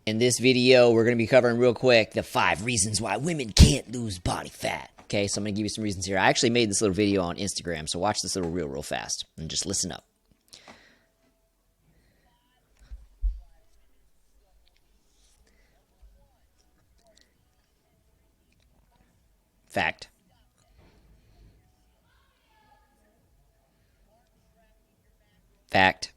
In this video, we're going to be covering real quick the 5 reasons why women can't lose body fat. Okay, so I'm going to give you some reasons here. I actually made this little video on Instagram, so watch this little reel real fast and just listen up. Fact. Fact.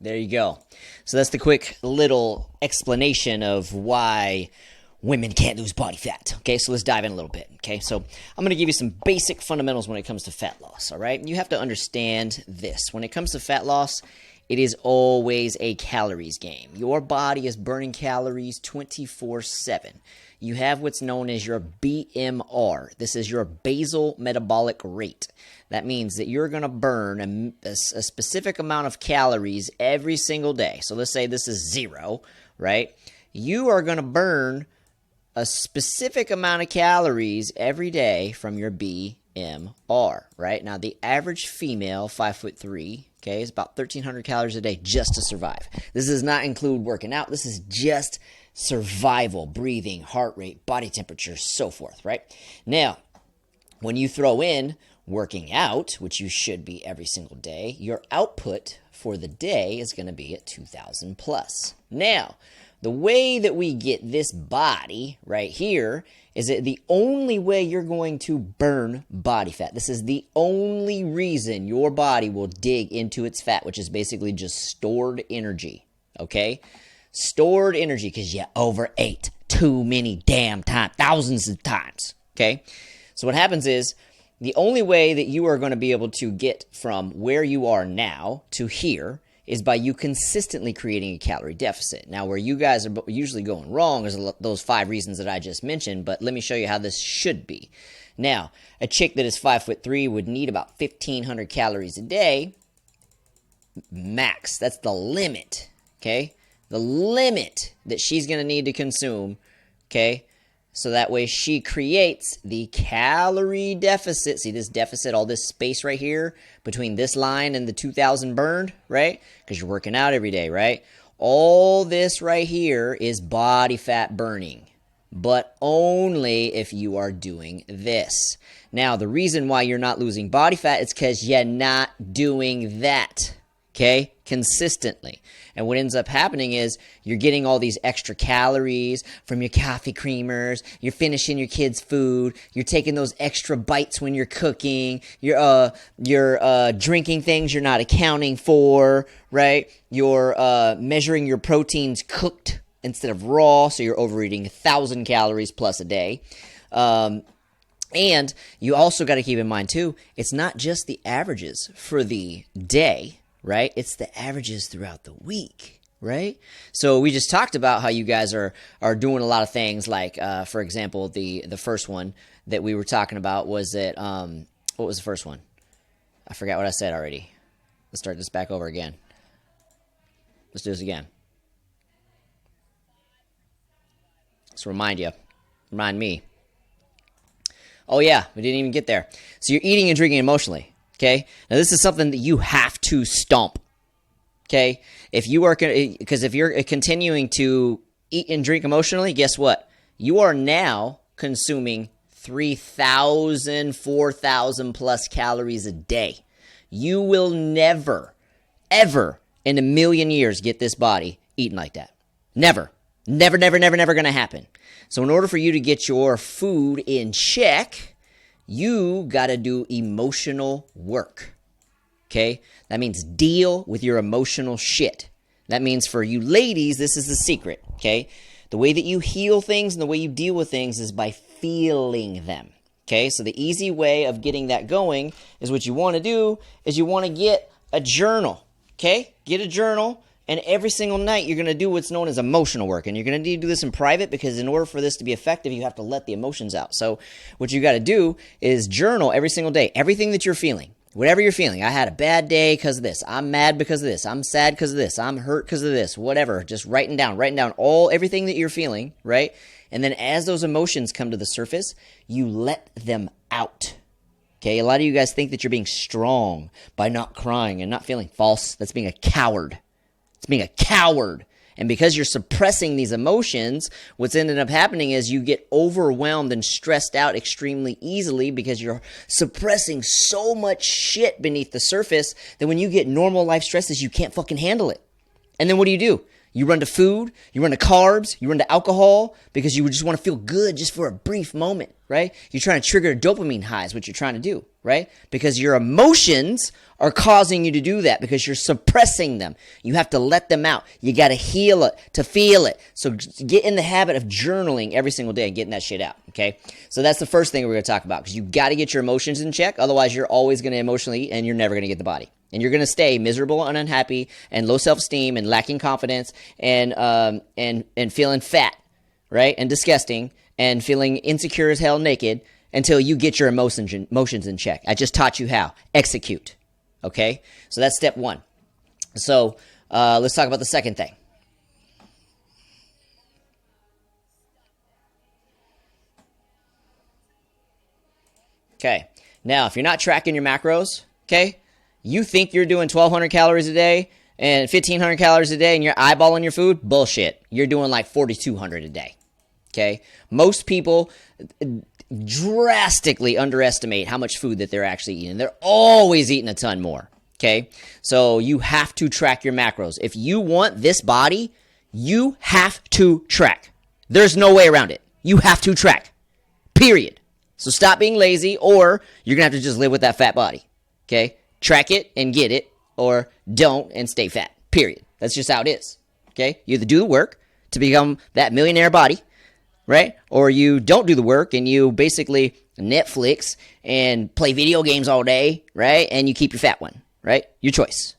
There you go. So that's the quick little explanation of why women can't lose body fat. Okay, so let's dive in a little bit. Okay, so I'm going to give you some basic fundamentals when it comes to fat loss. All right, you have to understand this. When it comes to fat loss, it is always a calories game. Your body is burning calories 24/7. You have what's known as your BMR. This is your basal metabolic rate. That means that you're going to burn a specific amount of calories every single day. So let's say this is 0, right? You are going to burn a specific amount of calories every day from your BMR, right? Now, the average female, 5'3", okay, is about 1,300 calories a day just to survive. This does not include working out. This is just survival, breathing, heart rate, body temperature, so forth, right? Now, when you throw in working out, which you should be every single day, your output for the day is going to be at 2,000 plus. Now, the way that we get this body right here is that the only way you're going to burn body fat, this is the only reason your body will dig into its fat, which is basically just stored energy, okay? Stored energy because you overate too many damn times, thousands of times, okay? So what happens is the only way that you are going to be able to get from where you are now to here is by you consistently creating a calorie deficit. Now, where you guys are usually going wrong is those 5 reasons that I just mentioned, but let me show you how this should be. Now, a chick that is 5'3" would need about 1,500 calories a day, max. That's the limit, okay? The limit that she's going to need to consume, okay? So that way she creates the calorie deficit. See this deficit, all this space right here between this line and the 2,000 burned, right? Because you're working out every day, right? All this right here is body fat burning, but only if you are doing this. Now, the reason why you're not losing body fat is because you're not doing that, okay, consistently. And what ends up happening is you're getting all these extra calories from your coffee creamers, you're finishing your kids' food, you're taking those extra bites when you're cooking, you're drinking things you're not accounting for, right? You're measuring your proteins cooked instead of raw, so you're overeating 1,000 calories plus a day. And you also got to keep in mind, too, it's not just the averages for the day, right? It's the averages throughout the week, right? So we just talked about how you guys are doing a lot of things like, for example, the first one that we were talking about was that, what was the first one? I forgot what I said already. Let's start this back over again. Let's do this again. Let's remind me. Oh yeah, we didn't even get there. So you're eating and drinking emotionally. Okay, now this is something that you have to stomp. Okay, if you're continuing to eat and drink emotionally, guess what? You are now consuming 3,000, 4,000 plus calories a day. You will never, ever in a million years get this body eating like that. Never going to happen. So in order for you to get your food in check, you got to do emotional work, okay? That means deal with your emotional shit. That means for you ladies, this is the secret, okay? The way that you heal things and the way you deal with things is by feeling them, okay? So the easy way of getting that going is what you want to do is you want to get a journal, okay? Get a journal, and every single night you're going to do what's known as emotional work. And you're going to need to do this in private because in order for this to be effective, you have to let the emotions out. So what you got to do is journal every single day, everything that you're feeling. Whatever you're feeling. I had a bad day because of this. I'm mad because of this. I'm sad because of this. I'm hurt because of this. Whatever. Just writing down everything that you're feeling, right? And then as those emotions come to the surface, you let them out. Okay? A lot of you guys think that you're being strong by not crying and not feeling. False. That's being a coward. It's being a coward. And because you're suppressing these emotions, what's ended up happening is you get overwhelmed and stressed out extremely easily because you're suppressing so much shit beneath the surface that when you get normal life stresses, you can't fucking handle it. And then what do? You run to food, you run to carbs, you run to alcohol because you just want to feel good just for a brief moment, right? You're trying to trigger dopamine highs, what you're trying to do, right? Because your emotions are causing you to do that because you're suppressing them. You have to let them out. You got to heal it to feel it. So get in the habit of journaling every single day and getting that shit out, okay? So that's the first thing we're going to talk about because you got to get your emotions in check. Otherwise, you're always going to emotionally eat and you're never going to get the body. And you're going to stay miserable and unhappy and low self-esteem and lacking confidence and feeling fat, right? And disgusting and feeling insecure as hell naked until you get your emotions in check. I just taught you how. Execute. Okay? So that's step one. So let's talk about the second thing. Okay. Now, if you're not tracking your macros, okay, you think you're doing 1,200 calories a day and 1,500 calories a day and you're eyeballing your food? Bullshit. You're doing like 4,200 a day. Okay? Most people drastically underestimate how much food that they're actually eating. They're always eating a ton more. Okay? So you have to track your macros. If you want this body, you have to track. There's no way around it. You have to track. Period. So stop being lazy or you're going to have to just live with that fat body. Okay? Track it and get it, or don't and stay fat. Period. That's just how it is. Okay? You either do the work to become that millionaire body, right? Or you don't do the work and you basically Netflix and play video games all day, right? And you keep your fat one, right? Your choice,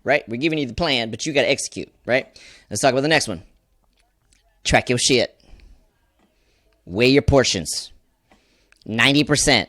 right? We're giving you the plan, but you got to execute, right? Let's talk about the next one. Track your shit. Weigh your portions. 90%.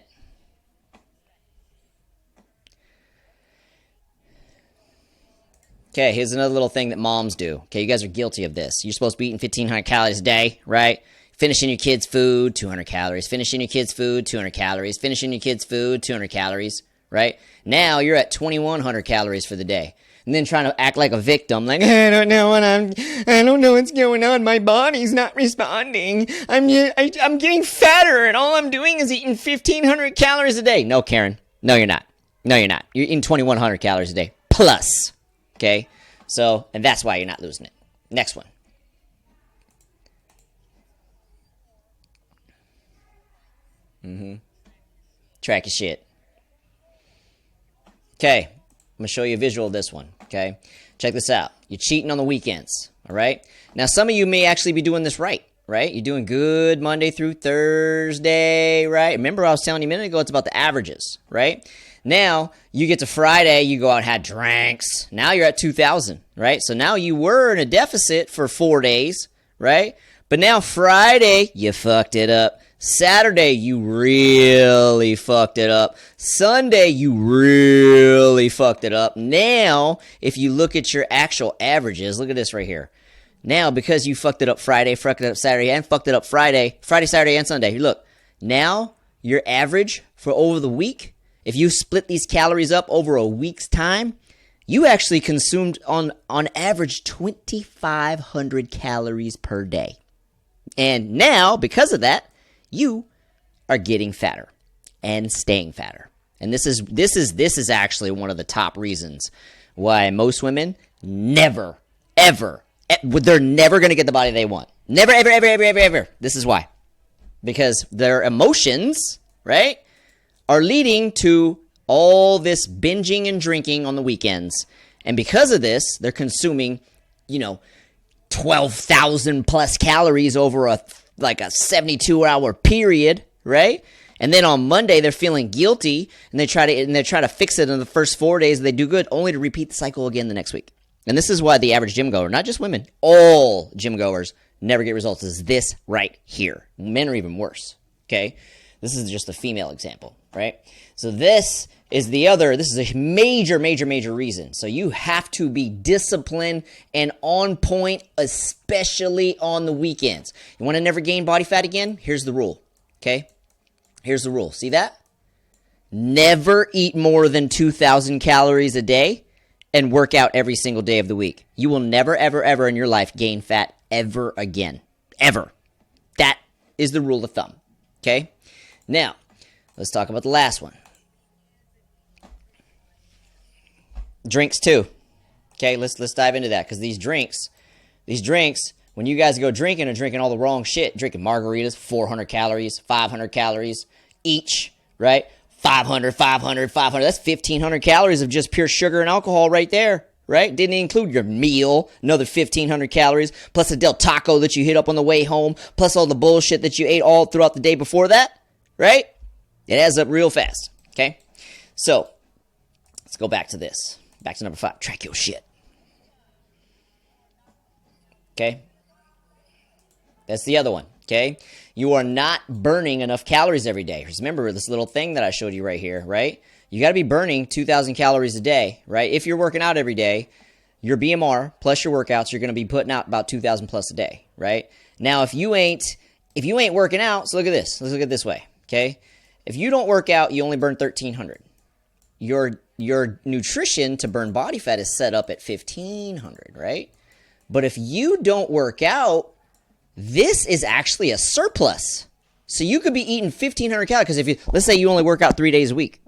Okay, here's another little thing that moms do. Okay, you guys are guilty of this. You're supposed to be eating 1,500 calories a day, right? Finishing your kids' food, 200 calories. Finishing your kids' food, 200 calories. Finishing your kids' food, 200 calories, right? Now you're at 2,100 calories for the day. And then trying to act like a victim, like, I don't know what's going on. My body's not responding. I'm getting fatter, and all I'm doing is eating 1,500 calories a day. No, Karen. No, you're not. No, you're not. You're eating 2,100 calories a day plus. Okay, so, and that's why you're not losing it. Next one. Track your shit. Okay, I'm going to show you a visual of this one, okay? Check this out. You're cheating on the weekends, all right? Now, some of you may actually be doing this right? You're doing good Monday through Thursday, right? Remember I was telling you a minute ago, it's about the averages, right? Now, you get to Friday, you go out and had drinks. Now you're at 2,000, right? So now you were in a deficit for 4 days, right? But now Friday, you fucked it up. Saturday, you really fucked it up. Sunday, you really fucked it up. Now, if you look at your actual averages, look at this right here. Now, because you fucked it up Friday, fucked it up Saturday, and fucked it up Friday, Saturday, and Sunday. Look, now your average for over the week, if you split these calories up over a week's time, you actually consumed on average 2,500 calories per day. And now, because of that, you are getting fatter and staying fatter. And this is actually one of the top reasons why most women never, ever, they're never going to get the body they want. Never, ever, ever, ever, ever, ever. This is why. Because their emotions, right, are leading to all this binging and drinking on the weekends. And because of this, they're consuming, 12,000 plus calories over a 72-hour period, right? And then on Monday, they're feeling guilty, and they try to fix it in the first 4 days. They do good, only to repeat the cycle again the next week. And this is why the average gym goer, not just women, all gym goers never get results. Is this right here? Men are even worse. Okay, this is just a female example, right? So this is a major reason. So you have to be disciplined and on point, especially on the weekends. You want to never gain body fat again? Here's the rule, okay? Here's the rule. See that? Never eat more than 2,000 calories a day and work out every single day of the week. You will never, ever in your life gain fat ever again. Ever. That is the rule of thumb, okay? Now, let's talk about the last one. Drinks too. Okay, let's dive into that, because these drinks, when you guys go drinking and drinking all the wrong shit, drinking margaritas, 400 calories, 500 calories each, right? 500, that's 1,500 calories of just pure sugar and alcohol right there, right? Didn't include your meal, another 1,500 calories, plus a Del Taco that you hit up on the way home, plus all the bullshit that you ate all throughout the day before that, right? It adds up real fast, okay? So, let's go back to this. Back to number 5. Track your shit. Okay? That's the other one, okay? You are not burning enough calories every day. Just remember this little thing that I showed you right here, right? You got to be burning 2,000 calories a day, right? If you're working out every day, your BMR plus your workouts, you're going to be putting out about 2,000 plus a day, right? Now, if you ain't working out, so look at this. Let's look at it this way, okay? If you don't work out, you only burn 1,300. Your nutrition to burn body fat is set up at 1,500, right? But if you don't work out, this is actually a surplus. So you could be eating 1,500 calories, because let's say you only work out 3 days a week,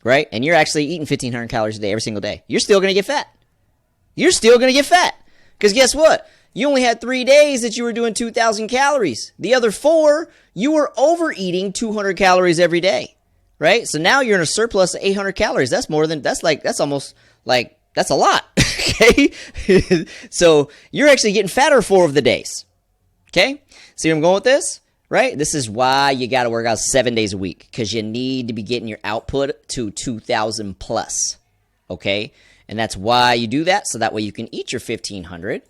right? And you're actually eating 1,500 calories a day every single day. You're still going to get fat. You're still going to get fat. Because guess what? You only had 3 days that you were doing 2,000 calories. The other 4, you were overeating 200 calories every day. Right? So now you're in a surplus of 800 calories. That's almost that's a lot. Okay? So you're actually getting fatter 4 of the days. Okay? See where I'm going with this? Right? This is why you got to work out 7 days a week, because you need to be getting your output to 2,000 plus. Okay? And that's why you do that, so that way you can eat your 1,500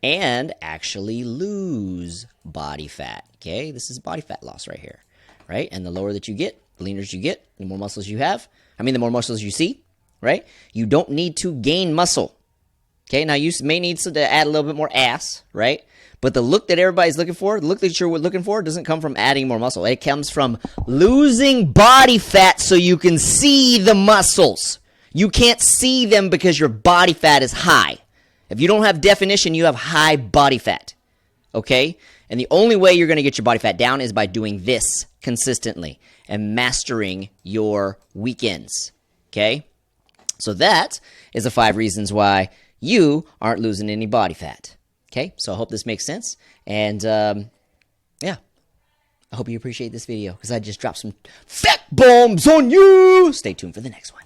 and actually lose body fat. Okay? This is body fat loss right here. Right? And the lower that you get, the leaner you get, the more muscles you have. The more muscles you see, right? You don't need to gain muscle. Okay, now you may need to add a little bit more ass, right? But the look that everybody's looking for, the look that you're looking for, doesn't come from adding more muscle. It comes from losing body fat so you can see the muscles. You can't see them because your body fat is high. If you don't have definition, you have high body fat. Okay? And the only way you're going to get your body fat down is by doing this consistently and mastering your weekends. Okay? So that is the 5 reasons why you aren't losing any body fat. Okay? So I hope this makes sense. And yeah, I hope you appreciate this video, because I just dropped some fat bombs on you. Stay tuned for the next one.